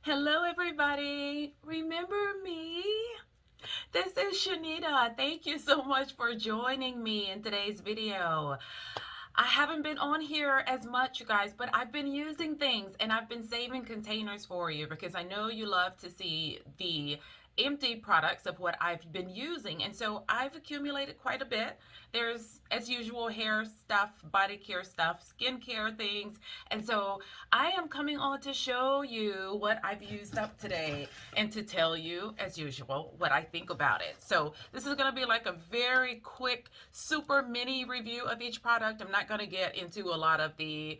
Hello, everybody. Remember me? This is Shanita. Thank you so much for joining me in today's video. I haven't been on here as much, you guys, but I've been using things and I've been saving containers for you because I know you love to see the empty products of what I've been using. And so I've accumulated quite a bit. There's, as usual, hair stuff, body care stuff, skincare things. And so I am coming on to show you what I've used up today and to tell you, as usual, what I think about it. So this is going to be like a very quick, super mini review of each product. I'm not going to get into a lot of the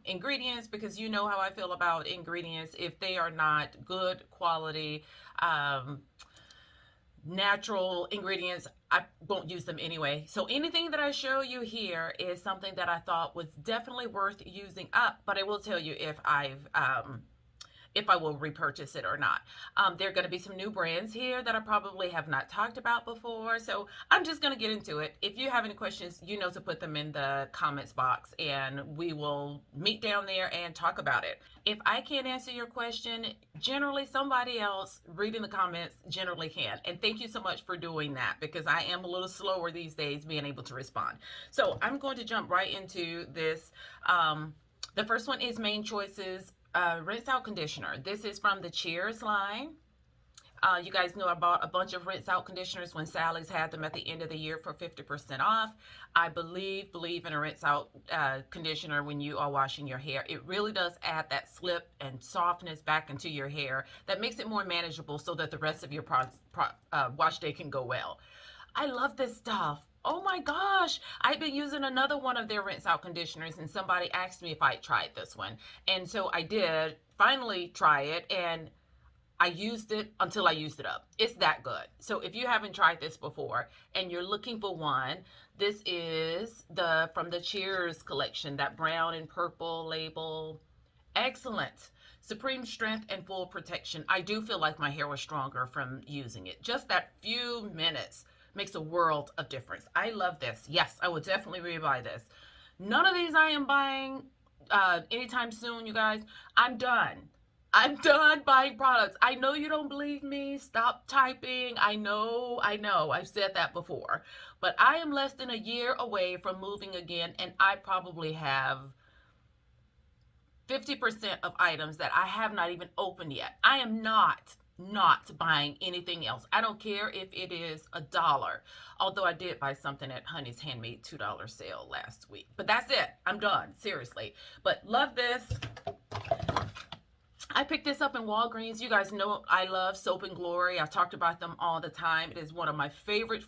ingredients because you know how I feel about ingredients. If they are not good quality, natural ingredients, I won't use them anyway. So anything that I show you here is something that I thought was definitely worth using up, but I will tell you if I will repurchase it or not. There are going to be some new brands here that I probably have not talked about before. So I'm just going to get into it. If you have any questions, you know to put them in the comments box and we will meet down there and talk about it. If I can't answer your question, generally somebody else reading the comments generally can. And thank you so much for doing that because I am a little slower these days being able to respond. So I'm going to jump right into this. The first one is Main Choices rinse out conditioner. This is from the Cheers line. You guys know I bought a bunch of rinse out conditioners when Sally's had them at the end of the year for 50% off. I believe in a rinse out conditioner when you are washing your hair. It really does add that slip and softness back into your hair that makes it more manageable so that the rest of your wash day can go well. I love this stuff. Oh my gosh, I've been using another one of their rinse out conditioners and somebody asked me if I tried this one. And so I did finally try it and I used it until I used it up. It's that good. So if you haven't tried this before and you're looking for one, this is from the Cheers collection, that brown and purple label. Excellent. Supreme strength and full protection. I do feel like my hair was stronger from using it. Just that few minutes makes a world of difference. I love this. Yes, I will definitely rebuy this. None of these I am buying anytime soon, you guys. I'm done. I'm done buying products. I know you don't believe me. Stop typing. I know. I've said that before. But I am less than a year away from moving again, and I probably have 50% of items that I have not even opened yet. I am not buying anything else. I don't care if it is $1. Although I did buy something at Honey's Handmade $2 sale last week. But that's it. I'm done. Seriously. But love this. I picked this up in Walgreens. You guys know I love Soap and Glory. I talked about them all the time. It is one of my favorite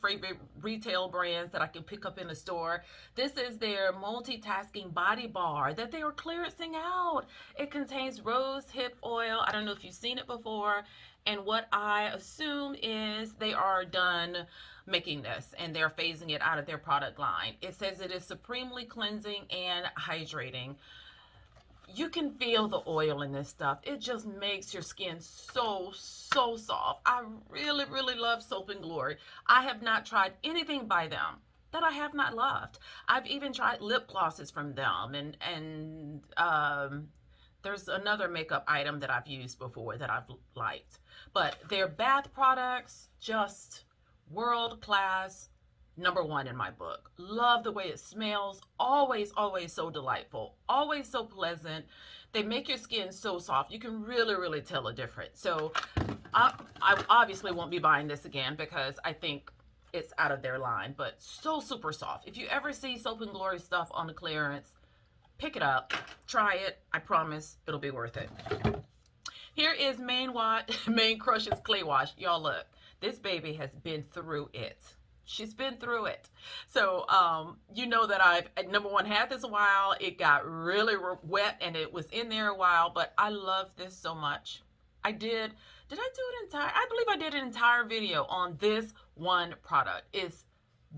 retail brands that I can pick up in the store. This is their multitasking body bar that they are clearancing out. It contains rose hip oil. I don't know if you've seen it before. And what I assume is they are done making this and they're phasing it out of their product line. It says it is supremely cleansing and hydrating. You can feel the oil in this stuff. It just makes your skin so soft. I really love Soap and Glory. I have not tried anything by them that I have not loved. I've even tried lip glosses from them and there's another makeup item that I've used before that I've liked. But their bath products, just world class. Number one in my book. Love the way it smells. Always so delightful. Always so pleasant. They make your skin so soft. You can really tell a difference. So I obviously won't be buying this again because I think it's out of their line. But so super soft. If you ever see Soap and Glory stuff on the clearance, pick it up. Try it. I promise it'll be worth it. Here is Main Crush's Clay Wash. Y'all look. This baby has been through it. She's been through it. So, you know that I've, number one, had this a while. It got really wet and it was in there a while, but I love this so much. I did I do an entire, I believe I did an entire video on this one product. It's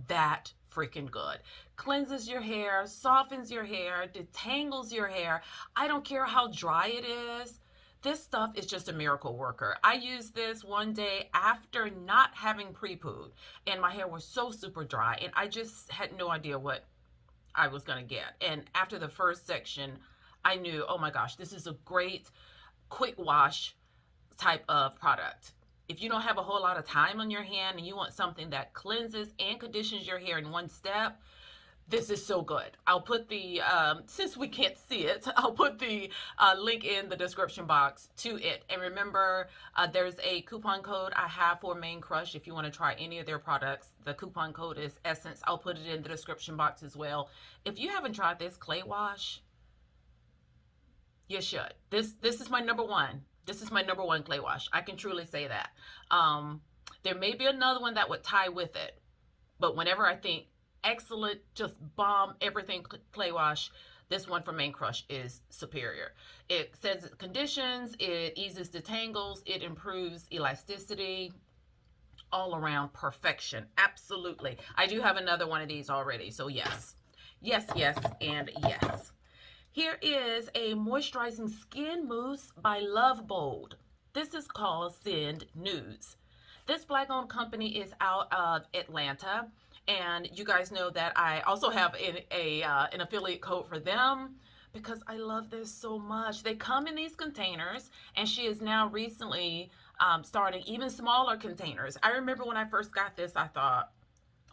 that freaking good. Cleanses your hair, softens your hair, detangles your hair. I don't care how dry it is. This stuff is just a miracle worker. I used this one day after not having pre-pooed and my hair was so super dry and I just had no idea what I was going to get. And after the first section, I knew, oh my gosh, this is a great quick wash type of product. If you don't have a whole lot of time on your hand and you want something that cleanses and conditions your hair in one step, this is so good. I'll put the, since we can't see it, I'll put the link in the description box to it. And remember, there's a coupon code I have for Main Crush if you want to try any of their products. The coupon code is Essence. I'll put it in the description box as well. If you haven't tried this clay wash, you should. This is my number one. This is my number one clay wash. I can truly say that. There may be another one that would tie with it, but whenever I think excellent, just bomb everything clay wash, this one from Main Crush is superior. It says it conditions, it eases detangles, it improves elasticity, all around perfection. Absolutely. I do have another one of these already, so yes. Yes, yes, and yes. Here is a moisturizing skin mousse by Love Bold. This is called Send Nudes. This Black-owned company is out of Atlanta. And you guys know that I also have an affiliate code for them because I love this so much. They come in these containers, and she is now recently starting even smaller containers. I remember when I first got this, I thought,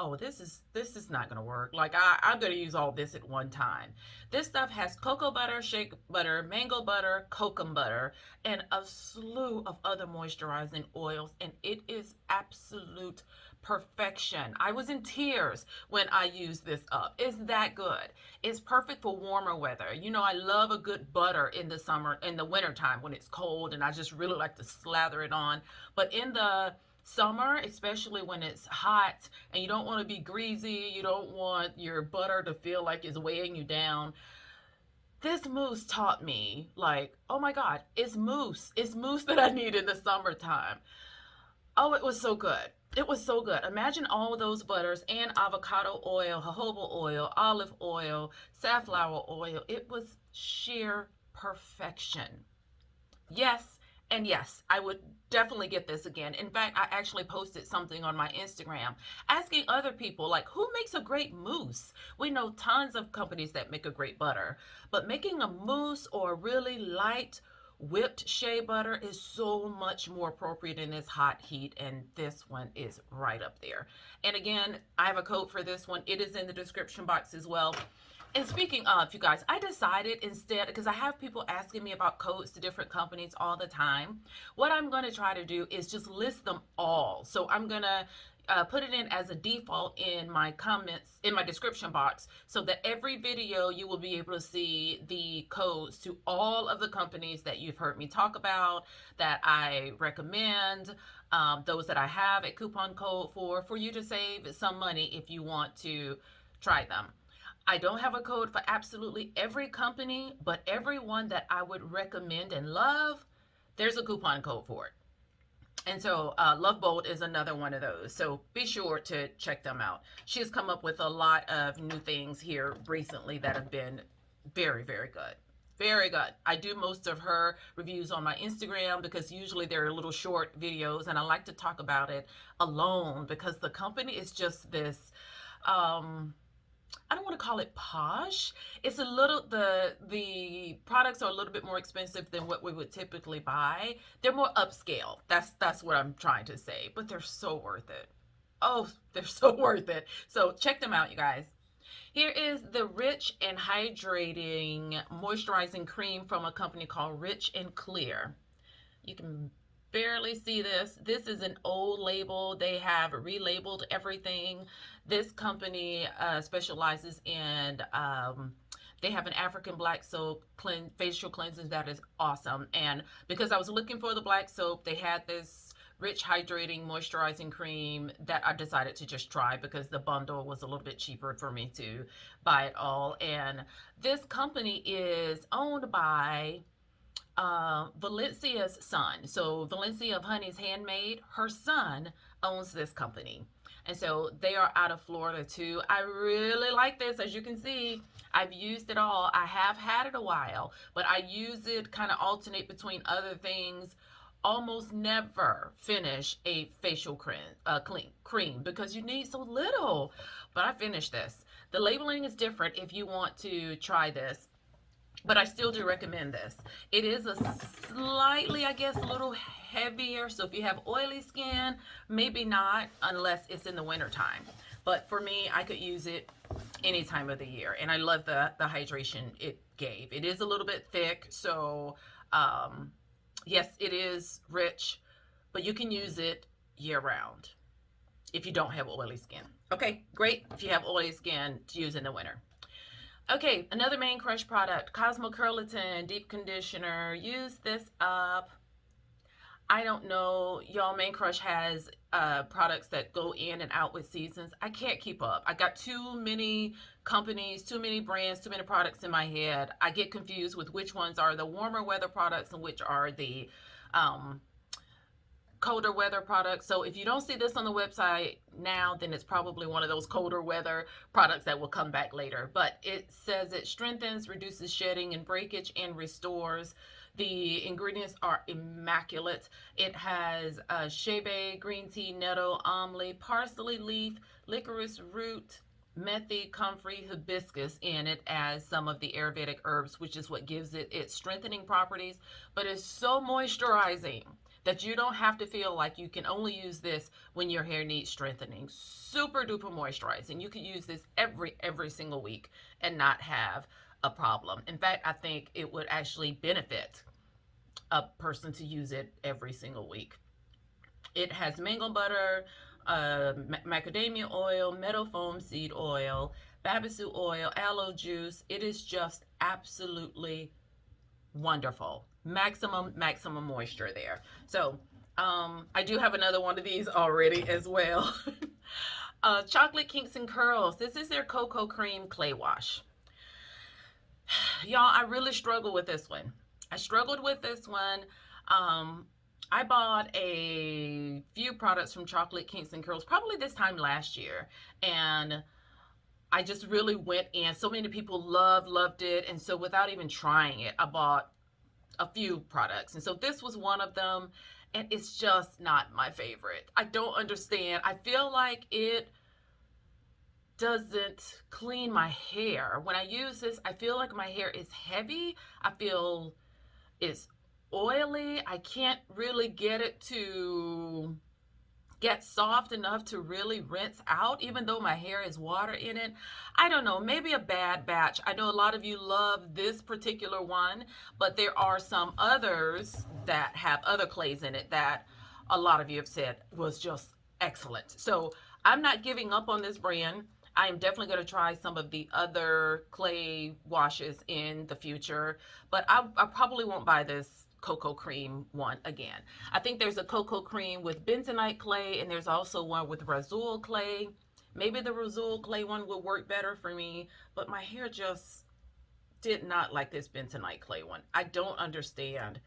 oh, this is not going to work. Like, I'm going to use all this at one time. This stuff has cocoa butter, shea butter, mango butter, kokum butter, and a slew of other moisturizing oils, and it is absolute perfection. I was in tears when I used this up. It's that good. It's perfect for warmer weather. You know, I love a good butter in the summer, in the wintertime when it's cold, and I just really like to slather it on. But in the summer, especially when it's hot and you don't want to be greasy, you don't want your butter to feel like it's weighing you down, this mousse taught me, like, oh my God, it's mousse. It's mousse that I need in the summertime. Oh, it was so good. It was so good. Imagine all those butters and avocado oil, jojoba oil, olive oil, safflower oil. It was sheer perfection. Yes, and yes, I would definitely get this again. In fact, I actually posted something on my Instagram asking other people, like, who makes a great mousse? We know tons of companies that make a great butter, but making a mousse or really light whipped shea butter is so much more appropriate in this hot heat, and this one is right up there. And again, I have a code for this one. It is in the description box as well. And speaking of, you guys, I decided instead, because I have people asking me about codes to different companies all the time, what I'm going to try to do is just list them all. So I'm going to put it in as a default in my comments, in my description box, so that every video you will be able to see the codes to all of the companies that you've heard me talk about, that I recommend, those that I have a coupon code for you to save some money if you want to try them. I don't have a code for absolutely every company, but every one that I would recommend and love, there's a coupon code for it. And so Love Bold is another one of those. So be sure to check them out. She has come up with a lot of new things here recently that have been very, very good. Very good. I do most of her reviews on my Instagram because usually they're little short videos, and I like to talk about it alone because the company is just this, I don't want to call it posh. It's a little, the products are a little bit more expensive than what we would typically buy. They're more upscale. That's what I'm trying to say, but they're so worth it. Oh, they're so worth it. So check them out, you guys. Here is the Rich and Hydrating Moisturizing Cream from a company called Rich and Clear. You can barely see this. This is an old label. They have relabeled everything. This company specializes in, they have an African black soap facial cleanser that is awesome. And because I was looking for the black soap, they had this Rich Hydrating Moisturizing Cream that I decided to just try because the bundle was a little bit cheaper for me to buy it all. And this company is owned by Valencia's son. So Valencia of Honey's Handmade, her son owns this company. And so they are out of Florida too. I really like this. As you can see, I've used it all. I have had it a while, but I use it, kind of alternate between other things. Almost never finish a facial cream because you need so little. But I finished this. The labeling is different if you want to try this. but I still do recommend this. It is a slightly, I guess, a little heavier. So if you have oily skin, maybe not unless it's in the winter time. But for me, I could use it any time of the year. And I love the hydration it gave. It is a little bit thick. So yes, it is rich, but you can use it year round if you don't have oily skin. Okay, great if you have oily skin to use in the winter. Okay, another main crush product, Cosmo Curliton Deep Conditioner. Use this up. I don't know, y'all. Main Crush has products that go in and out with seasons. I can't keep up. I got too many companies, too many brands, too many products in my head. I get confused with which ones are the warmer weather products and which are the um, colder weather products. So if you don't see this on the website now, then it's probably one of those colder weather products that will come back later. But it says it strengthens, reduces shedding and breakage, and restores. The ingredients are immaculate. It has shebe, green tea, nettle, amla, parsley leaf, licorice root, methy, comfrey, hibiscus in it as some of the Ayurvedic herbs, which is what gives it its strengthening properties. But it's so moisturizing that you don't have to feel like you can only use this when your hair needs strengthening. Super duper moisturizing. You can use this every single week and not have a problem. In fact, I think it would actually benefit a person to use it every single week. It has mango butter, macadamia oil, meadow foam seed oil, babasu oil, aloe juice. It is just absolutely wonderful. Maximum moisture there. So I do have another one of these already as well. Chocolate Kinks and Curls. This is their Cocoa Cream Clay Wash. Y'all, I really struggle with this one. I struggled with this one. I bought a few products from Chocolate Kinks and Curls probably this time last year, and I just really went in. So many people loved it, and so without even trying it, I bought a few products. And so this was one of them, and it's just not my favorite. I don't understand. I feel like it doesn't clean my hair. When I use this, I feel like my hair is heavy. I feel it's oily. I can't really get it to get soft enough to really rinse out, even though my hair has water in it. I don't know, maybe a bad batch. I know a lot of you love this particular one, but there are some others that have other clays in it that a lot of you have said was just excellent. So I'm not giving up on this brand. I am definitely going to try some of the other clay washes in the future, but I probably won't buy this cocoa cream one again. I think there's a cocoa cream with bentonite clay, and there's also one with Razul clay. Maybe the Razul clay one would work better for me, but my hair just did not like this bentonite clay one. I don't understand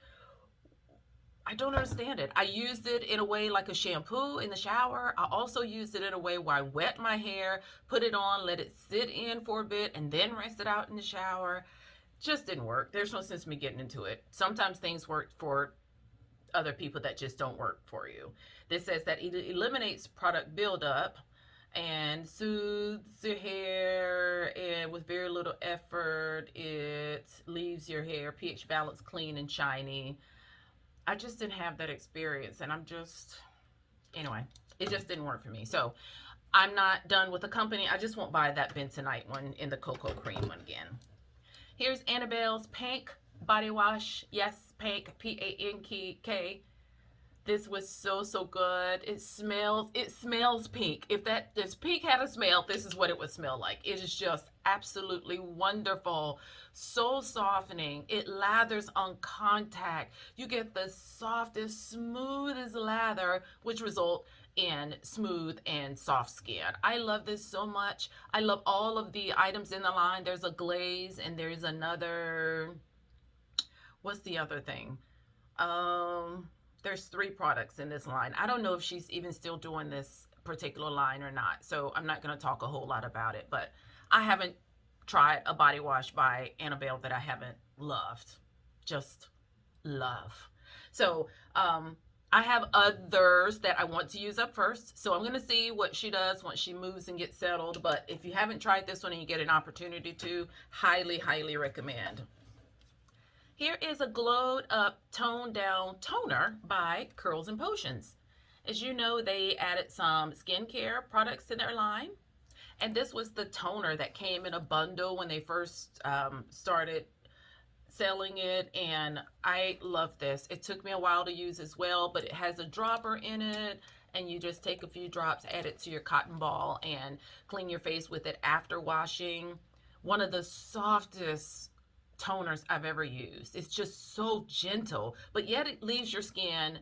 it. I used it in a way like a shampoo in the shower. I also used it in a way where I wet my hair, put it on, let it sit in for a bit, and then rinse it out in the shower. Just didn't work. There's no sense in me getting into it. Sometimes things work for other people that just don't work for you. This says that it eliminates product buildup and soothes your hair, and with very little effort, it leaves your hair pH balanced, clean, and shiny. I just didn't have that experience, and anyway, it just didn't work for me. So I'm not done with the company. I just won't buy that bentonite one in the cocoa cream one again. Here's Annabelles Pink Body Wash. Yes, pink, P-A-N-K. This was so good. It smells pink. If pink had a smell, this is what it would smell like. It is just absolutely wonderful. So softening. It lathers on contact. You get the softest, smoothest lather, which result in smooth and soft skin. I love this so much. I love all of the items in the line. There's a glaze, and there's another, what's the other thing? There's 3 products in this line. I don't know if she's even still doing this particular line or not, so I'm not going to talk a whole lot about it, but I haven't tried a body wash by Annabelle that I haven't loved. Just love. So I have others that I want to use up first, so I'm going to see what she does once she moves and gets settled. But if you haven't tried this one and you get an opportunity to, highly recommend. Here is a glowed up, toned down toner by Curls and Potions. As you know, they added some skincare products to their line. And this was the toner that came in a bundle when they first started selling it, and I love this. It took me a while to use as well, but it has a dropper in it, and you just take a few drops, add it to your cotton ball, and clean your face with it after washing. One of the softest toners I've ever used. It's just so gentle, but yet it leaves your skin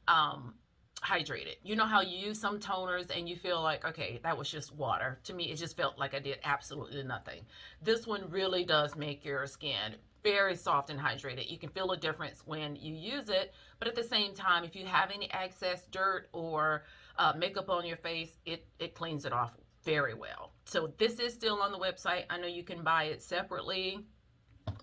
um, hydrated. You know how you use some toners and you feel like, okay, that was just water. To me, it just felt like I did absolutely nothing. This one really does make your skin very soft and hydrated. You can feel a difference when you use it, but at the same time, if you have any excess dirt or makeup on your face, it cleans it off very well. So this is still on the website. I know you can buy it separately.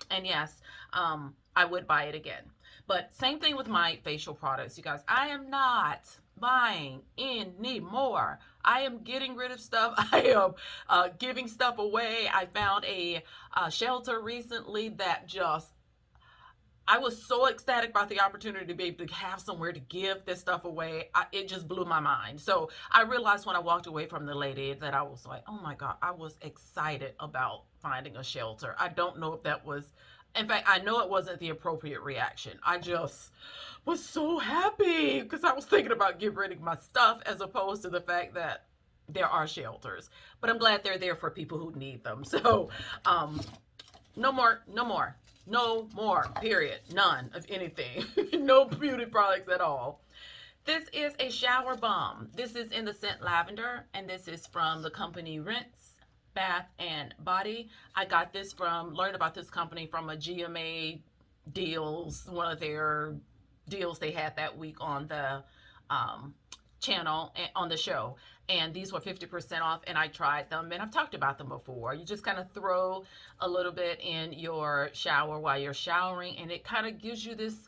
And yes, I would buy it again. But same thing with my facial products, you guys. I am not buying any more. I am getting rid of stuff. I am giving stuff away. I found a shelter recently that just, I was so ecstatic about the opportunity to be able to have somewhere to give this stuff away. It just blew my mind. So I realized when I walked away from the lady that I was like, oh my God, I was excited about finding a shelter. I don't know if that was, in fact, I know it wasn't the appropriate reaction. I just was so happy because I was thinking about getting rid of my stuff as opposed to the fact that there are shelters. But I'm glad they're there for people who need them. So no more, no more. No more, period. None of anything. No beauty products at all. This is a shower balm. This is in the scent lavender, and this is from the company Rinse, Bath and Body. I got this learned about this company from a GMA deals, one of their deals they had that week on the channel, on the show. And these were 50% off, and I tried them, and I've talked about them before. You just kind of throw a little bit in your shower while you're showering, and it kind of gives you this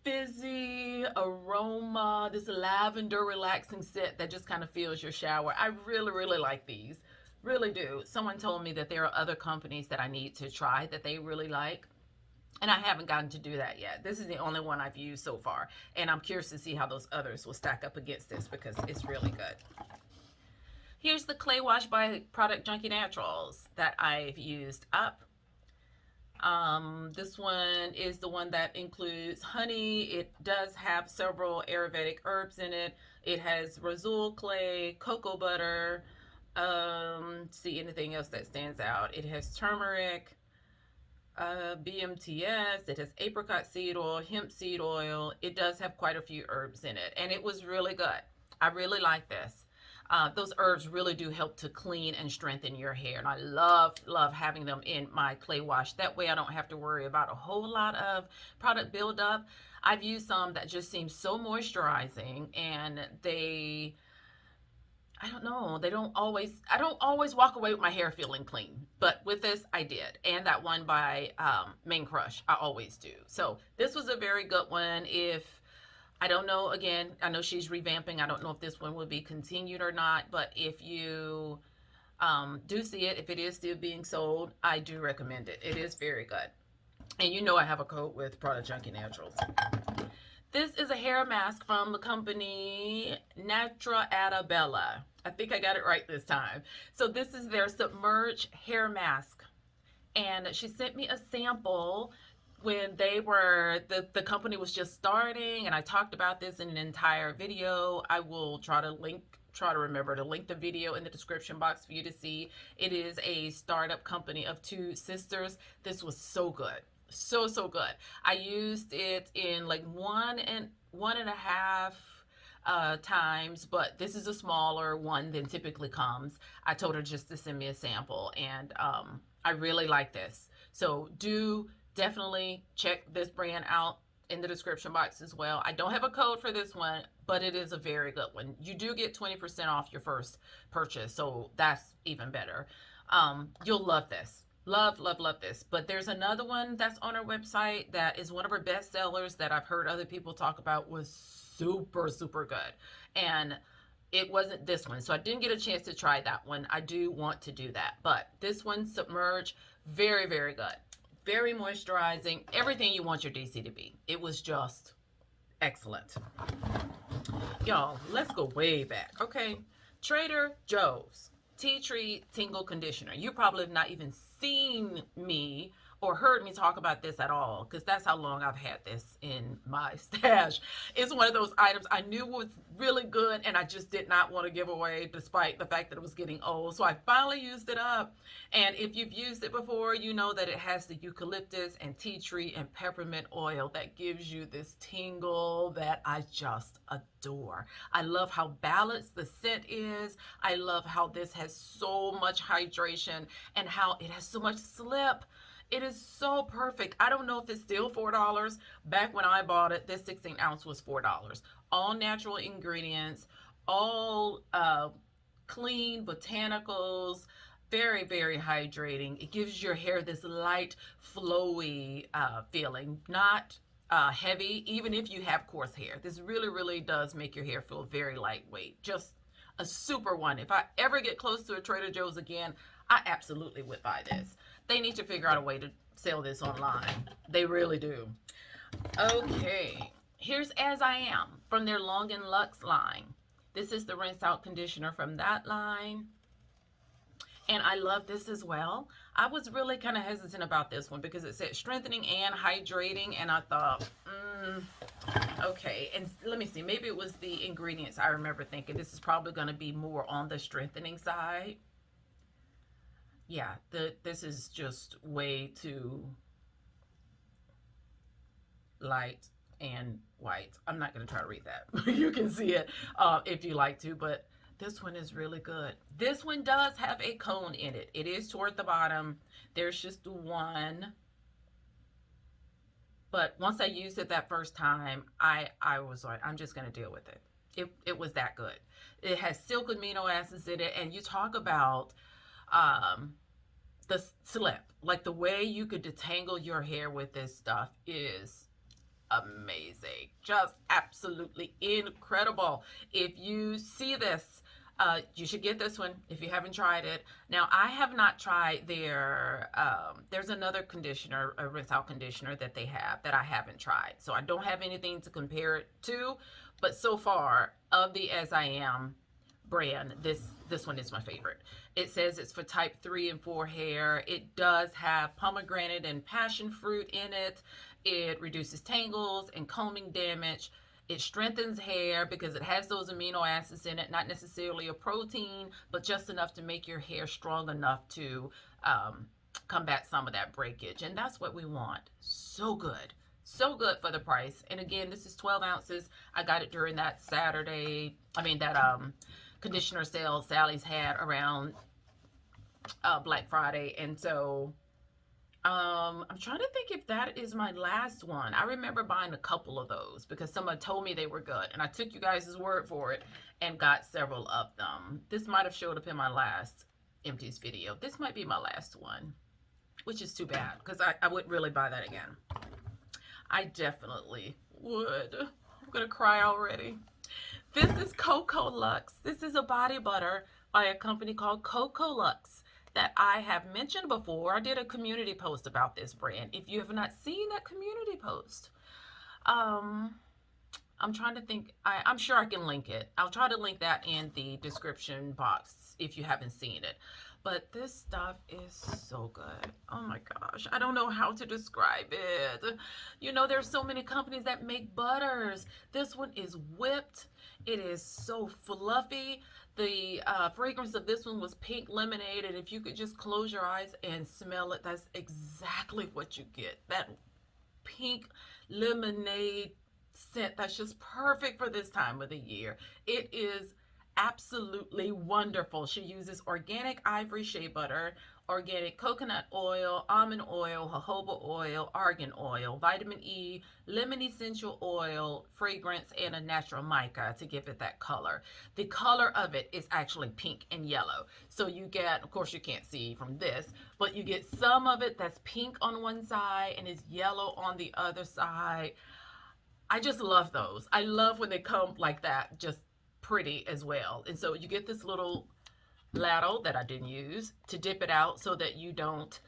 fizzy aroma, this lavender relaxing scent that just kind of fills your shower. I really, really like these. Really do. Someone told me that there are other companies that I need to try that they really like, and I haven't gotten to do that yet. This is the only one I've used so far, and I'm curious to see how those others will stack up against this because it's really good. Here's the clay wash by Product Junkie Naturals that I've used up. This one is the one that includes honey. It does have several Ayurvedic herbs in it. It has rosol clay, cocoa butter. See anything else that stands out. It has turmeric, BMTS. It has apricot seed oil, hemp seed oil. It does have quite a few herbs in it, and it was really good. I really like this. Those herbs really do help to clean and strengthen your hair. And I love having them in my clay wash. That way I don't have to worry about a whole lot of product buildup. I've used some that just seem so moisturizing, and I don't know, I don't always walk away with my hair feeling clean. But with this, I did. And that one by Main Crush, I always do. So this was a very good one. I don't know, again, I know she's revamping. I don't know if this one will be continued or not, but if you do see it, if it is still being sold, I do recommend it. It is very good. And you know I have a code with Product Junkie Naturals. This is a hair mask from the company Annabelles. I think I got it right this time. So this is their Submerged hair mask. And she sent me a sample when the company was just starting, and I talked about this in an entire video. I will try to remember to link the video in the description box for you to see. It is a startup company of two sisters. This was so good. So good. I used it in like one and a half times, but this is a smaller one than typically comes. I told her just to send me a sample, and I really like this. So do definitely check this brand out in the description box as well. I don't have a code for this one, but it is a very good one. You do get 20% off your first purchase, so that's even better. You'll love this. Love this. But there's another one that's on our website that is one of our best sellers that I've heard other people talk about, was super good. And it wasn't this one, so I didn't get a chance to try that one. I do want to do that. But this one, Submerged, very good. Very moisturizing. Everything you want your DC to be. It was just excellent. Y'all, let's go way back, okay? Trader Joe's Tea Tree Tingle Conditioner. You probably have not even seen me or heard me talk about this at all, because that's how long I've had this in my stash. It's one of those items I knew was really good and I just did not want to give away, despite the fact that it was getting old. So I finally used it up. And if you've used it before, you know that it has the eucalyptus and tea tree and peppermint oil that gives you this tingle that I just adore. I love how balanced the scent is. I love how this has so much hydration and how it has so much slip. It is so perfect. I don't know if it's still $4. Back when I bought it, this 16 ounce was $4. All natural ingredients, all clean botanicals, very, very hydrating. It gives your hair this light, flowy feeling, not heavy, even if you have coarse hair. This really, really does make your hair feel very lightweight. Just a super one. If I ever get close to a Trader Joe's again, I absolutely would buy this. They need to figure out a way to sell this online. They really do. Okay, here's As I Am from their Long and Luxe line. This is the rinse out conditioner from that line. And I love this as well. I was really kind of hesitant about this one because it said strengthening and hydrating, and I thought, okay. And let me see, maybe it was the ingredients. I remember thinking this is probably going to be more on the strengthening side. Yeah, this is just way too light and white. I'm not going to try to read that. You can see it if you like to, but this one is really good. This one does have a cone in it. It is toward the bottom. There's just one. But once I used it that first time, I was like, I'm just going to deal with it. It was that good. It has silk amino acids in it, and you talk about the slip. Like the way you could detangle your hair with this stuff is amazing. Just absolutely incredible. If you see this, you should get this one if you haven't tried it. Now, I have not tried their, there's another conditioner, a rinse out conditioner that they have that I haven't tried. So I don't have anything to compare it to, but so far of the As I Am brand, this one is my favorite. It says it's for type 3 and 4 hair. It does have pomegranate and passion fruit in it. It reduces tangles and combing damage. It strengthens hair because it has those amino acids in it, not necessarily a protein, but just enough to make your hair strong enough to combat some of that breakage. And that's what we want. So good. So good for the price. And again, this is 12 ounces. I got it during that conditioner sale Sally's had around Black Friday. And so I'm trying to think if that is my last one. I remember buying a couple of those because someone told me they were good, and I took you guys' word for it and got several of them. This might have showed up in my last Empties video. This might be my last one, which is too bad because I would really buy that again. I definitely would. I'm gonna cry already. This is Coco Luxe. This is a body butter by a company called Coco Luxe that I have mentioned before. I did a community post about this brand. If you have not seen that community post, I'm trying to think. I'm sure I can link it. I'll try to link that in the description box if you haven't seen it. But this stuff is so good. Oh my gosh. I don't know how to describe it. You know, there's so many companies that make butters. This one is whipped. It is so fluffy. The fragrance of this one was pink lemonade. And if you could just close your eyes and smell it, that's exactly what you get. That pink lemonade scent that's just perfect for this time of the year. It is absolutely wonderful. She uses organic ivory shea butter, organic coconut oil, almond oil, jojoba oil, argan oil, vitamin E, lemon essential oil, fragrance, and a natural mica to give it that color. The color of it is actually pink and yellow. So you get, of course you can't see from this, but you get some of it that's pink on one side and is yellow on the other side. I just love those. I love when they come like that, just pretty as well. And so you get this little ladle that I didn't use to dip it out so that you don't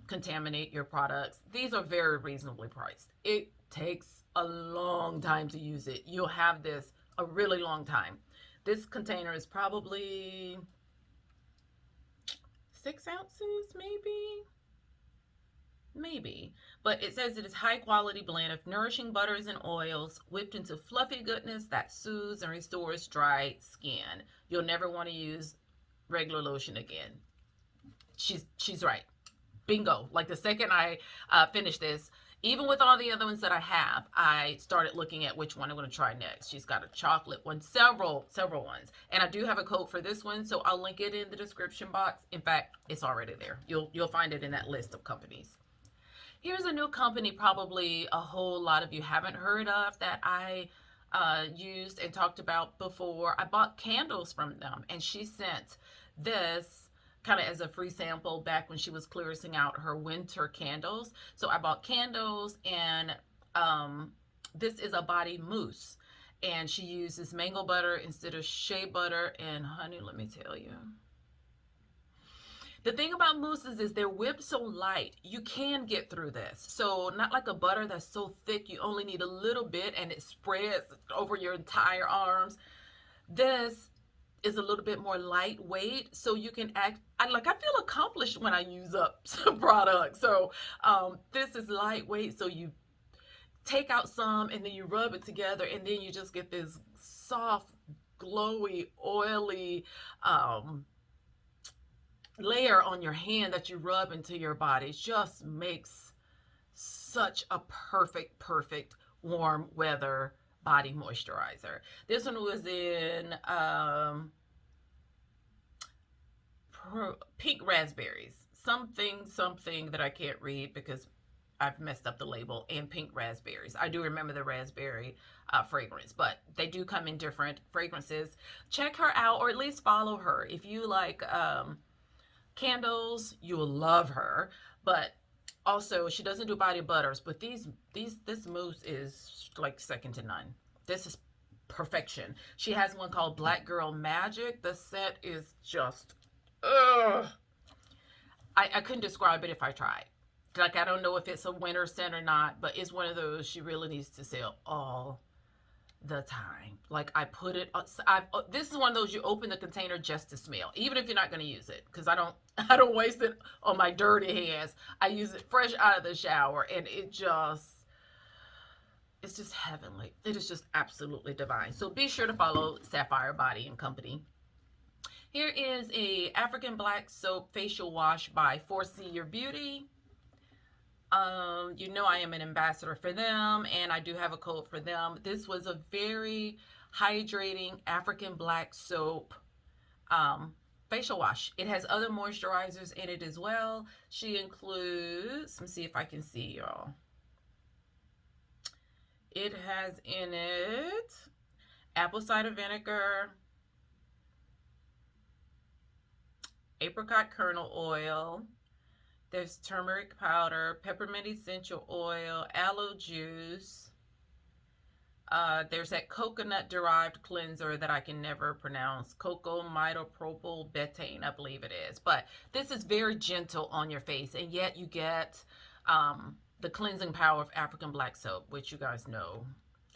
contaminate your products. These are very reasonably priced. It takes a long time to use it. You'll have this a really long time. This container is probably 6 ounces, maybe. But it says it is high quality blend of nourishing butters and oils whipped into fluffy goodness that soothes and restores dry skin. You'll never want to use regular lotion again. She's right. Bingo. Like the second I finished this, even with all the other ones that I have, I started looking at which one I'm going to try next. She's got a chocolate one, several ones. And I do have a code for this one, so I'll link it in the description box. In fact, it's already there. You'll find it in that list of companies. Here's a new company probably a whole lot of you haven't heard of that I used and talked about before. I bought candles from them, and she sent this kind of as a free sample back when she was clearing out her winter candles. So I bought candles, and this is a body mousse, and she uses mango butter instead of shea butter. And honey, let me tell you, the thing about mousses is they're whipped so light, you can get through this. So not like a butter that's so thick, you only need a little bit and it spreads over your entire arms. This is a little bit more lightweight, so you can I feel accomplished when I use up some product. So this is lightweight, so you take out some and then you rub it together, and then you just get this soft, glowy, oily layer on your hand that you rub into your body. It just makes such a perfect warm weather body moisturizer. This one was in pink raspberries, something that I can't read because I've messed up the label, and pink raspberries. I do remember the raspberry fragrance, but they do come in different fragrances. Check her out, or at least follow her. If you like candles, you will love her. But also, she doesn't do body butters, but this mousse is like second to none. This is perfection. She has one called Black Girl Magic. The scent is just, ugh. I couldn't describe it if I tried. Like, I don't know if it's a winter scent or not, but it's one of those she really needs to sell all the time. Like, I put it, this is one of those you open the container just to smell, even if you're not going to use it, because I don't waste it on my dirty hands. I use it fresh out of the shower, and it's just heavenly. It is just absolutely divine. So be sure to follow Sapphire Body and Company. Here is a African Black Soap Facial Wash by Foresee Your Beauty. You know I am an ambassador for them, and I do have a code for them. This was a very hydrating African Black Soap facial wash. It has other moisturizers in it as well. She includes, let me see if I can see y'all. It has in it apple cider vinegar, apricot kernel oil, there's turmeric powder, peppermint essential oil, aloe juice. There's that coconut derived cleanser that I can never pronounce. Coco mitopropyl betaine, I believe it is. But this is very gentle on your face, and yet you get the cleansing power of African Black Soap, which you guys know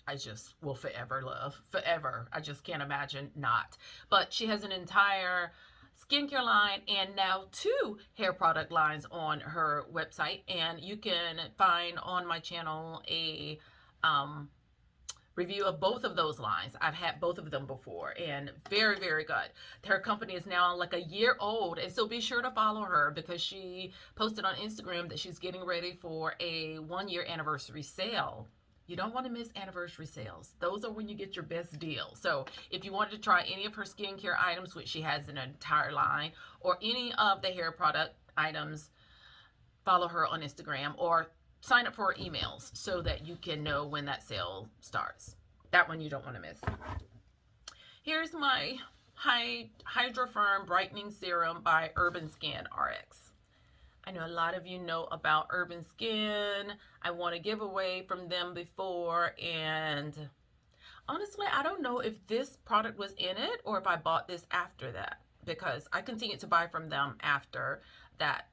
I just will forever love. Forever. I just can't imagine not. But she has an entire skincare line and now 2 hair product lines on her website, and you can find on my channel a review of both of those lines. I've had both of them before, and very good. Her company is now like a year old, and so be sure to follow her because she posted on Instagram that she's getting ready for a 1-year anniversary sale. You don't want to miss anniversary sales. Those are when you get your best deal. So if you wanted to try any of her skincare items, which she has an entire line, or any of the hair product items, follow her on Instagram or sign up for her emails so that you can know when that sale starts. That one you don't want to miss. Here's my Hydra Firm Brightening Serum by Urban Skin RX. I know a lot of you know about Urban Skin. I want to give away from them before, and honestly, I don't know if this product was in it or if I bought this after that, because I continued to buy from them after that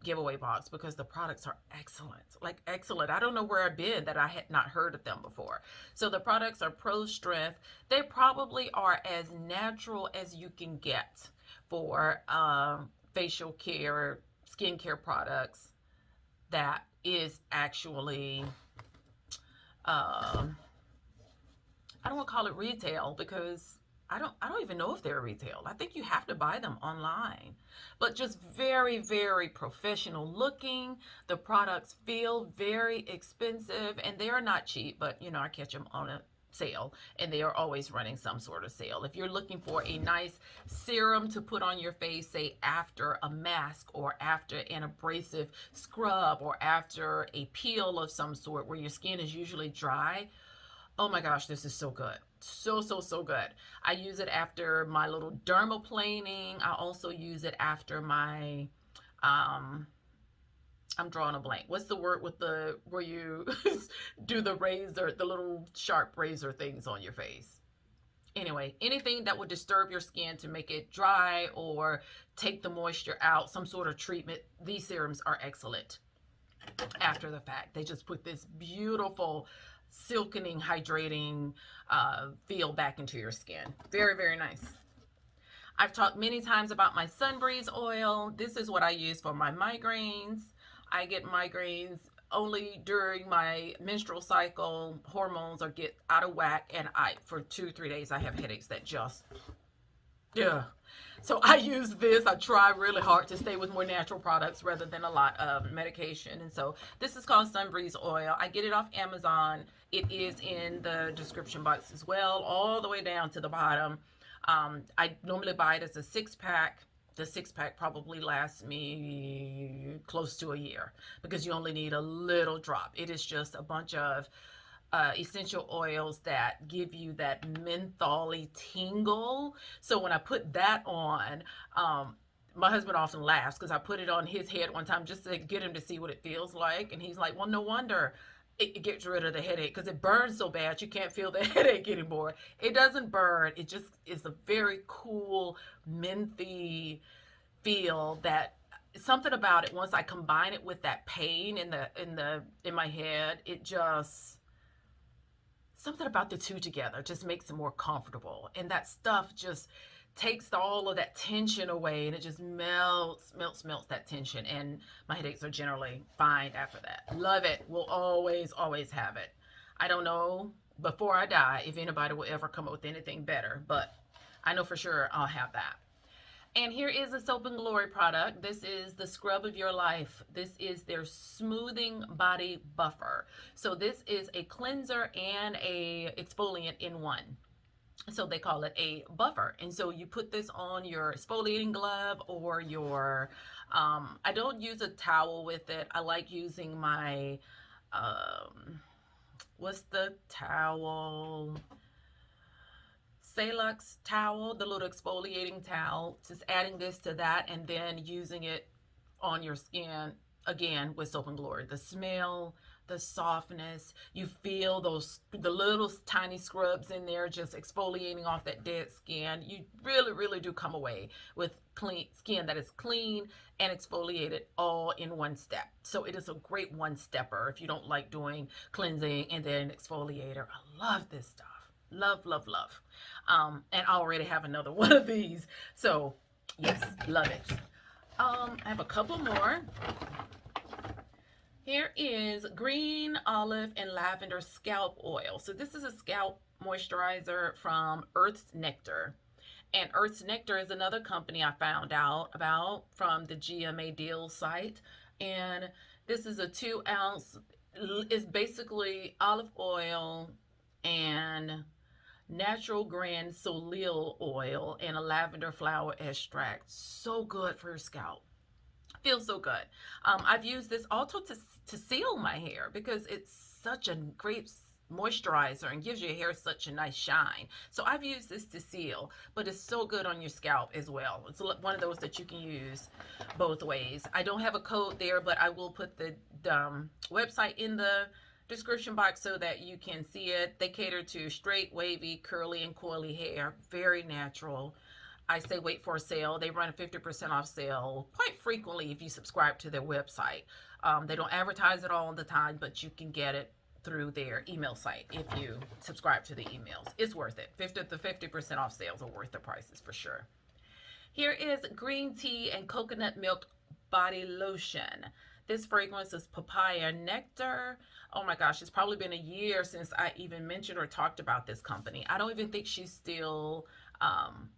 giveaway box because the products are excellent, like excellent. I don't know where I've been that I had not heard of them before. So the products are pro strength. They probably are as natural as you can get for facial care, skincare products that is actually um, I don't want to call it retail because I don't even know if they're retail. I think you have to buy them online. But just very, very professional looking. The products feel very expensive and they are not cheap, but I catch them on a sale and they are always running some sort of sale. If you're looking for a nice serum to put on your face, say after a mask or after an abrasive scrub or after a peel of some sort where your skin is usually dry, oh my gosh, this is so good. So, so, so good. I use it after my little dermaplaning. I also use it after my, I'm drawing a blank. What's the word with where you do the razor, the little sharp razor things on your face? Anyway, anything that would disturb your skin to make it dry or take the moisture out, some sort of treatment, these serums are excellent after the fact. They just put this beautiful silkening, hydrating feel back into your skin. Very, very nice. I've talked many times about my Sunbreeze oil. This is what I use for my migraines. I get migraines only during my menstrual cycle. Hormones are get out of whack, and for 2-3 days I have headaches that just, yeah. So I use this. I try really hard to stay with more natural products rather than a lot of medication. And so this is called Sunbreeze oil. I get it off Amazon. It is in the description box as well, all the way down to the bottom. I normally buy it as a 6-pack. The 6-pack probably lasts me close to a year because you only need a little drop. It is just a bunch of essential oils that give you that mentholy tingle. So when I put that on, my husband often laughs because I put it on his head one time just to get him to see what it feels like. And he's like, well, no wonder it gets rid of the headache because it burns so bad you can't feel the headache anymore. It doesn't burn. It just is a very cool menthy feel that something about it. Once I combine it with that pain in my head, it just, something about the two together just makes it more comfortable. And that stuff just takes all of that tension away and it just melts that tension. And my headaches are generally fine after that. Love it. Will always, always have it. I don't know before I die if anybody will ever come up with anything better, but I know for sure I'll have that. And here is a Soap and Glory product. This is the scrub of your life. This is their smoothing body buffer. So this is a cleanser and a exfoliant in one. So they call it a buffer. And so you put this on your exfoliating glove or your, I don't use a towel with it. I like using my, what's the towel? Salux towel, the little exfoliating towel, just adding this to that and then using it on your skin again with Soap and Glory. The smell, the softness, you feel the little tiny scrubs in there just exfoliating off that dead skin. You really, really do come away with clean skin that is clean and exfoliated all in one step. So it is a great one-stepper if you don't like doing cleansing and then exfoliator. I love this stuff. Love, love, love. And I already have another one of these. So yes, love it. I have a couple more. Here is green, olive, and lavender scalp oil. So this is a scalp moisturizer from Earth's Nectar. And Earth's Nectar is another company I found out about from the GMA Deals site. And this is a 2-ounce, it's basically olive oil and natural grand solil oil and a lavender flower extract. So good for your scalp. Feels so good. I've used this also to seal my hair because it's such a great moisturizer and gives your hair such a nice shine. So I've used this to seal, but it's so good on your scalp as well. It's one of those that you can use both ways. I don't have a code there, but I will put the website in the description box so that you can see it. They cater to straight, wavy, curly, and coily hair. Very natural. I say wait for a sale. They run a 50% off sale quite frequently if you subscribe to their website. They don't advertise it all the time, but you can get it through their email site if you subscribe to the emails. It's worth it. The 50% off sales are worth the prices for sure. Here is green tea and coconut milk body lotion. This fragrance is papaya nectar. Oh my gosh, it's probably been a year since I even mentioned or talked about this company. I don't even think she's still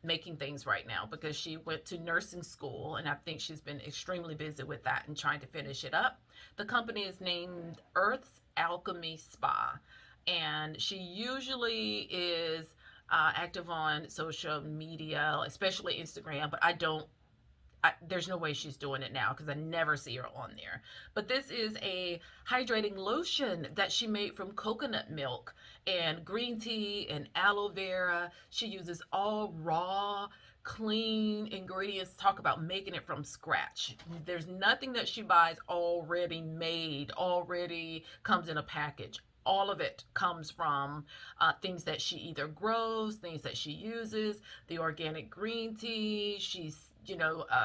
making things right now because she went to nursing school, and I think she's been extremely busy with that and trying to finish it up. The company is named Earth's Alchemy Spa, and she usually is active on social media, especially Instagram, but there's no way she's doing it now because I never see her on there. But this is a hydrating lotion that she made from coconut milk and green tea and aloe vera. She uses all raw, clean ingredients. Talk about making it from scratch. There's nothing that she buys already made, already comes in a package. All of it comes from things that she either grows, things that she uses, the organic green tea. She's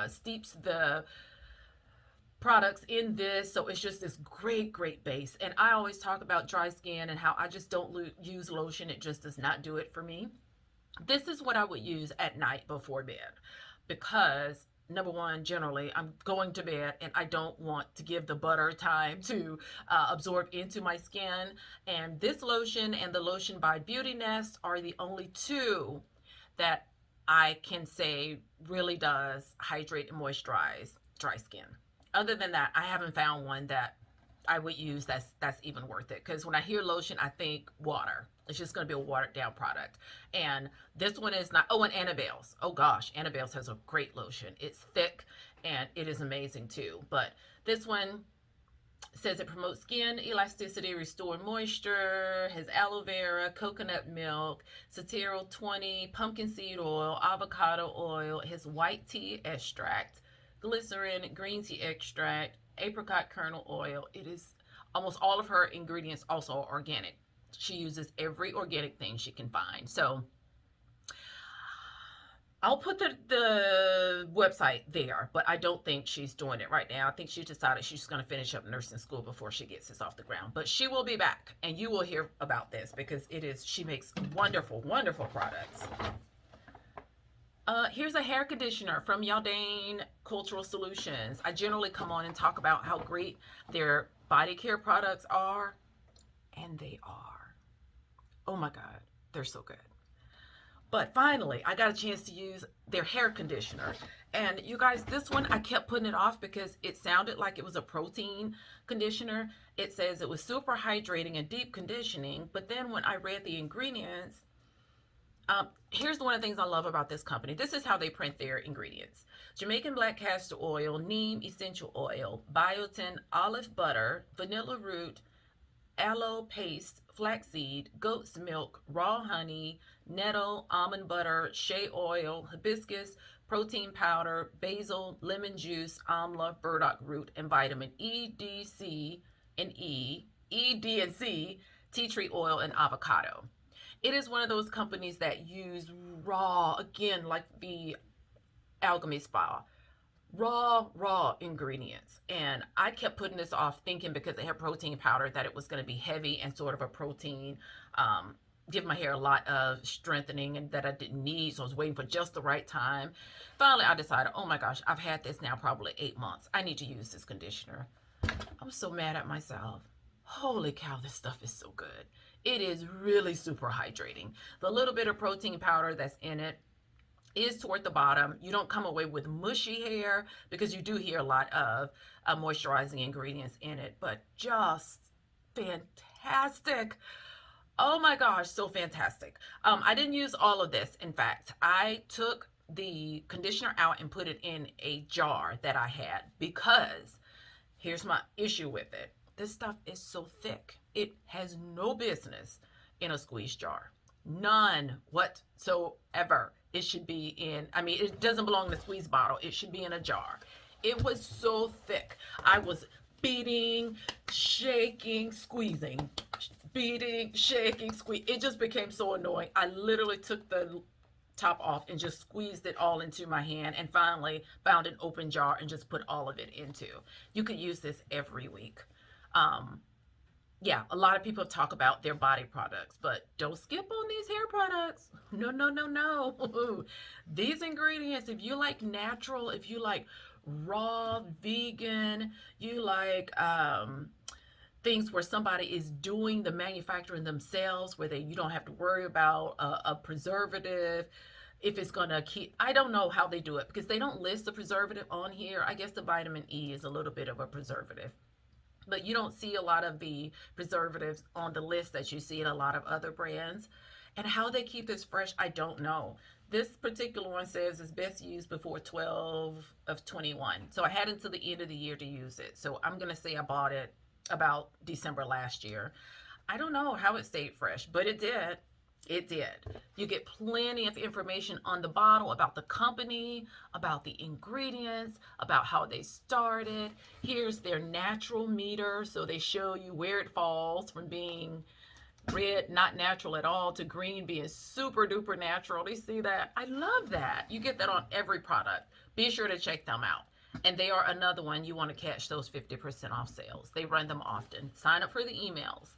steeps the products in this, so it's just this great base. And I always talk about dry skin and how I just don't use lotion. It just does not do it for me. This is what I would use at night before bed because number one, generally I'm going to bed and I don't want to give the butter time to absorb into my skin. And this lotion and the lotion by Beauty Nest are the only two that I can say really does hydrate and moisturize dry skin. Other than that, I haven't found one that I would use that's even worth it. Because when I hear lotion, I think water. It's just going to be a watered down product. And this one is not. Oh, and Annabelles. Oh gosh, Annabelles has a great lotion. It's thick and it is amazing too. But this one says it promotes skin elasticity, restore moisture, has aloe vera, coconut milk, satirical 20, pumpkin seed oil, avocado oil, has white tea extract, glycerin, green tea extract, apricot kernel oil. It is almost all of her ingredients also are organic. She uses every organic thing she can find. So I'll put the website there, but I don't think she's doing it right now. I think she decided she's going to finish up nursing school before she gets this off the ground. But she will be back, and you will hear about this because she makes wonderful products. Here's a hair conditioner from Dane Cultural Solutions. I generally come on and talk about how great their body care products are, and they are. Oh my God, they're so good. But finally, I got a chance to use their hair conditioner. And you guys, this one, I kept putting it off because it sounded like it was a protein conditioner. It says it was super hydrating and deep conditioning. But then when I read the ingredients, here's one of the things I love about this company. This is how they print their ingredients. Jamaican black castor oil, neem essential oil, biotin olive butter, vanilla root, aloe paste, flaxseed, goat's milk, raw honey, nettle, almond butter, shea oil, hibiscus, protein powder, basil, lemon juice, amla, burdock root, and vitamin E, D, C, and E, D, and C, tea tree oil, and avocado. It is one of those companies that use raw, again, like the Alchemy Spa, raw ingredients. And I kept putting this off thinking because they have protein powder that it was going to be heavy and sort of a protein, give my hair a lot of strengthening and that I didn't need. So I was waiting for just the right time. Finally, I decided, oh my gosh, I've had this now probably 8 months. I need to use this conditioner. I'm so mad at myself. Holy cow, this stuff is so good. It is really super hydrating. The little bit of protein powder that's in it is toward the bottom. You don't come away with mushy hair because you do hear a lot of moisturizing ingredients in it, but just fantastic. Oh my gosh, so fantastic. I didn't use all of this. In fact, I took the conditioner out and put it in a jar that I had because here's my issue with it. This stuff is so thick. It has no business in a squeeze jar. None whatsoever. It should be in, it doesn't belong in a squeeze bottle. It should be in a jar. It was so thick. I was beating, shaking, squeezing, beating, shaking, squeeze. It just became so annoying. I literally took the top off and just squeezed it all into my hand, and finally found an open jar and just put all of it into. You could use this every week. Um, yeah, a lot of people talk about their body products, but don't skip on these hair products. No, no, no, no. These ingredients, if you like natural, if you like raw, vegan, you like things where somebody is doing the manufacturing themselves, where you don't have to worry about a preservative, if it's going to keep, I don't know how they do it because they don't list the preservative on here. I guess the vitamin E is a little bit of a preservative, but you don't see a lot of the preservatives on the list that you see in a lot of other brands. And how they keep this fresh, I don't know. This particular one says it's best used before 12 of 21. So I had until the end of the year to use it. So I'm going to say I bought it about December last year. I don't know how it stayed fresh, but it did. It did. You get plenty of information on the bottle about the company, about the ingredients, about how they started. Here's their natural meter. So they show you where it falls from being red, not natural at all, to green, being super duper natural. Do you see that? I love that. You get that on every product. Be sure to check them out. And they are another one you want to catch those 50% off sales. They run them often. Sign up for the emails.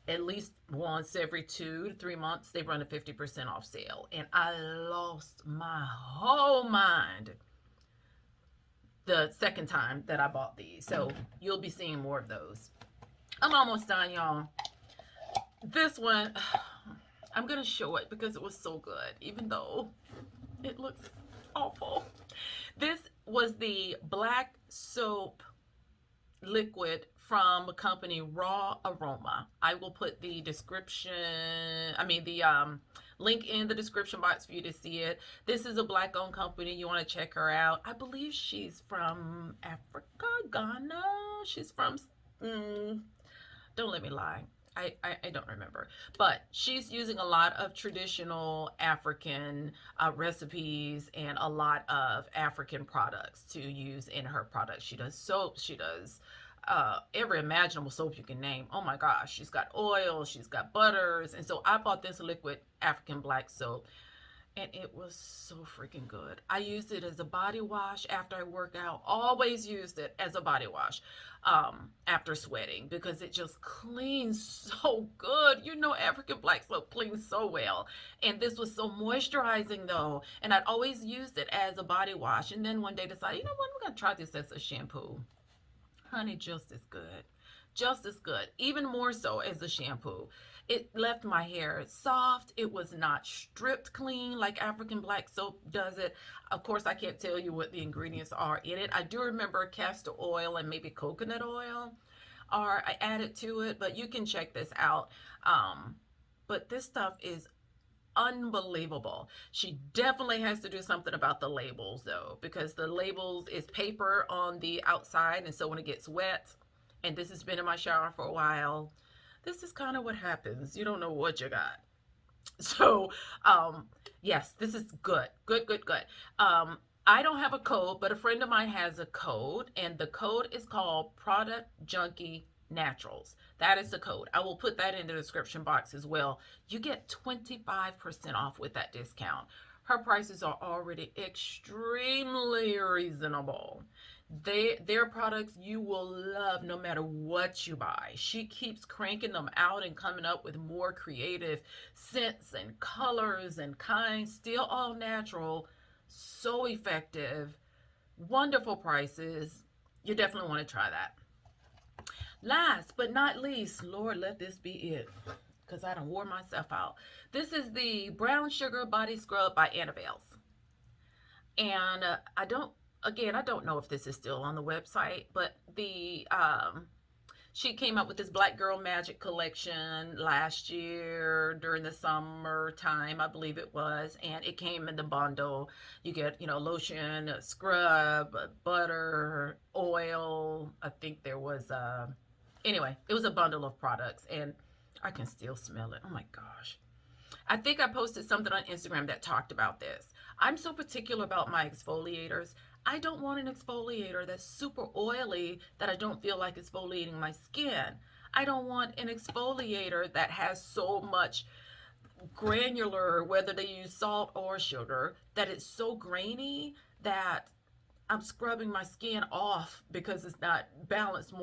At least once every 2 to 3 months, they run a 50% off sale. And I lost my whole mind the second time that I bought these. So you'll be seeing more of those. I'm almost done, y'all. This one, I'm going to show it because it was so good, even though it looks awful. This was the black soap liquid from a company, Raw Aroma. I will put the link in the description box for you to see it. This is a black owned company. You want to check her out. I believe she's from Africa, Ghana. She's from, don't let me lie. I don't remember, but she's using a lot of traditional African recipes and a lot of African products to use in her products. She does soap, she does every imaginable soap you can name. Oh my gosh, she's got oil, she's got butters. And so I bought this liquid African black soap, and it was so freaking good. I used it as a body wash after I work out. Always used it as a body wash after sweating because it just cleans so good. You know, African black soap cleans so well. And this was so moisturizing though. And I'd always used it as a body wash. And then one day decided, you know what, I'm going to try this as a shampoo. Honey, just as good. Just as good. Even more so as a shampoo. It left my hair soft. It was not stripped clean like African black soap does it. Of course, I can't tell you what the ingredients are in it. I do remember castor oil and maybe coconut oil are added to it, but you can check this out. But this stuff is unbelievable. She definitely has to do something about the labels though, because the labels is paper on the outside, and so when it gets wet, and this has been in my shower for a while, this is kind of what happens. You don't know what you got. So, yes, this is good. Good. I don't have a code, but a friend of mine has a code, and the code is called Product Junkie Naturals. That is the code. I will put that in the description box as well. You get 25% off with that discount. Her prices are already extremely reasonable. Their products you will love no matter what you buy. She keeps cranking them out and coming up with more creative scents and colors and kinds, still all natural, so effective, wonderful prices. You definitely want to try that. Last but not least, Lord, let this be it, because I done wore myself out. This is the Brown Sugar Body Scrub by Annabelles. And I don't know if this is still on the website, but she came up with this Black Girl Magic collection last year during the summertime, I believe it was, and it came in the bundle. You get, lotion, scrub, butter, oil. I think there was anyway, it was a bundle of products, and I can still smell it. Oh my gosh. I think I posted something on Instagram that talked about this. I'm so particular about my exfoliators. I don't want an exfoliator that's super oily that I don't feel like exfoliating my skin. I don't want an exfoliator that has so much granular, whether they use salt or sugar, that it's so grainy that I'm scrubbing my skin off because it's not balanced,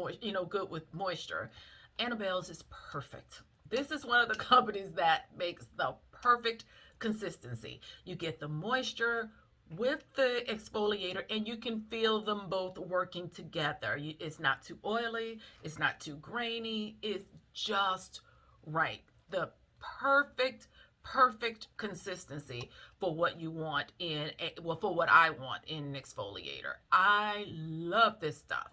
good with moisture. Annabelle's is perfect. This is one of the companies that makes the perfect consistency. You get the moisture with the exfoliator, and you can feel them both working together. It's not too oily, it's not too grainy, it's just right. The perfect consistency for what you want for what I want in an exfoliator. I love this stuff.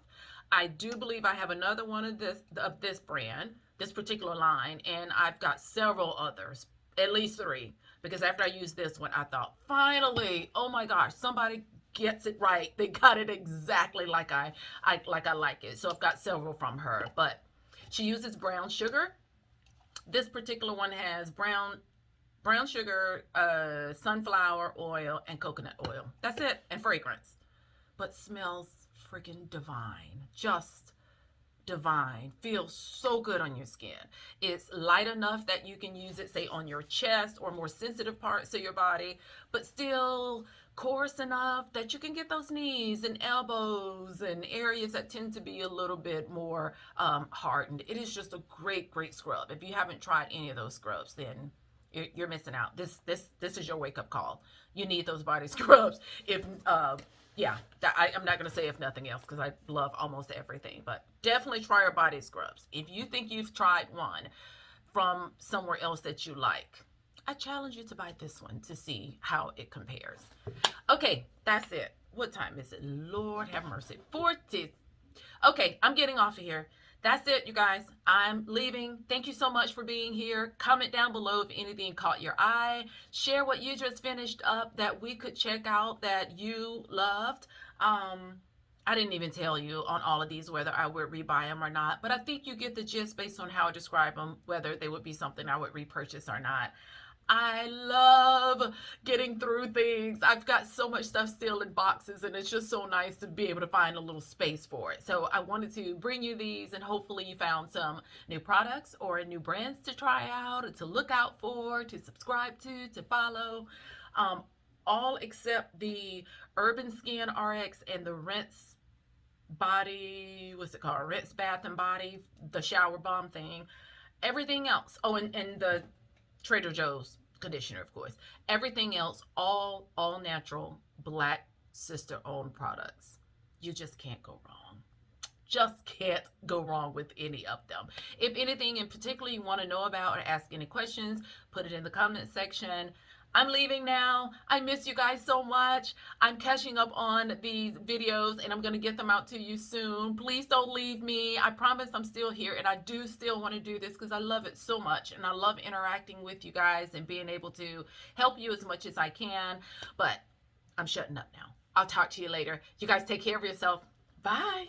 I do believe I have another one of this brand, this particular line, and I've got several others, at least 3, because after I used this one, I thought, finally, oh my gosh, somebody gets it right. They got it exactly like I like it. So I've got several from her, but she uses brown sugar. This particular one has brown sugar, sunflower oil, and coconut oil. That's it, and fragrance. But smells freaking divine. Just divine. Feels so good on your skin. It's light enough that you can use it, say, on your chest or more sensitive parts of your body, but still coarse enough that you can get those knees and elbows and areas that tend to be a little bit more hardened. It is just a great scrub. If you haven't tried any of those scrubs, then you're missing out. This is your wake-up call. You need those body scrubs. If I'm not going to say if nothing else, because I love almost everything, but definitely try our body scrubs. If you think you've tried one from somewhere else that you like, I challenge you to buy this one to see how it compares. Okay, that's it. What time is it? Lord have mercy. 40. Okay, I'm getting off of here. That's it, you guys. I'm leaving. Thank you so much for being here. Comment down below if anything caught your eye. Share what you just finished up that we could check out that you loved. I didn't even tell you on all of these whether I would rebuy them or not, but I think you get the gist based on how I describe them, whether they would be something I would repurchase or not. I love getting through things. I've got so much stuff still in boxes, and it's just so nice to be able to find a little space for it. So I wanted to bring you these, and hopefully you found some new products or new brands to try out, or to look out for, to subscribe to follow. All except the Urban Skin RX and the Rinse Body, what's it called? Rinse Bath and Body, the shower bomb thing. Everything else. Oh, and the Trader Joe's conditioner, of course. Everything else, all natural, Black sister owned products. You just can't go wrong. Just can't go wrong with any of them. If anything in particular you want to know about or ask any questions, put it in the comment section. I'm leaving now. I miss you guys so much. I'm catching up on these videos, and I'm going to get them out to you soon. Please don't leave me. I promise I'm still here, and I do still want to do this because I love it so much, and I love interacting with you guys and being able to help you as much as I can. But I'm shutting up now. I'll talk to you later. You guys take care of yourself. Bye.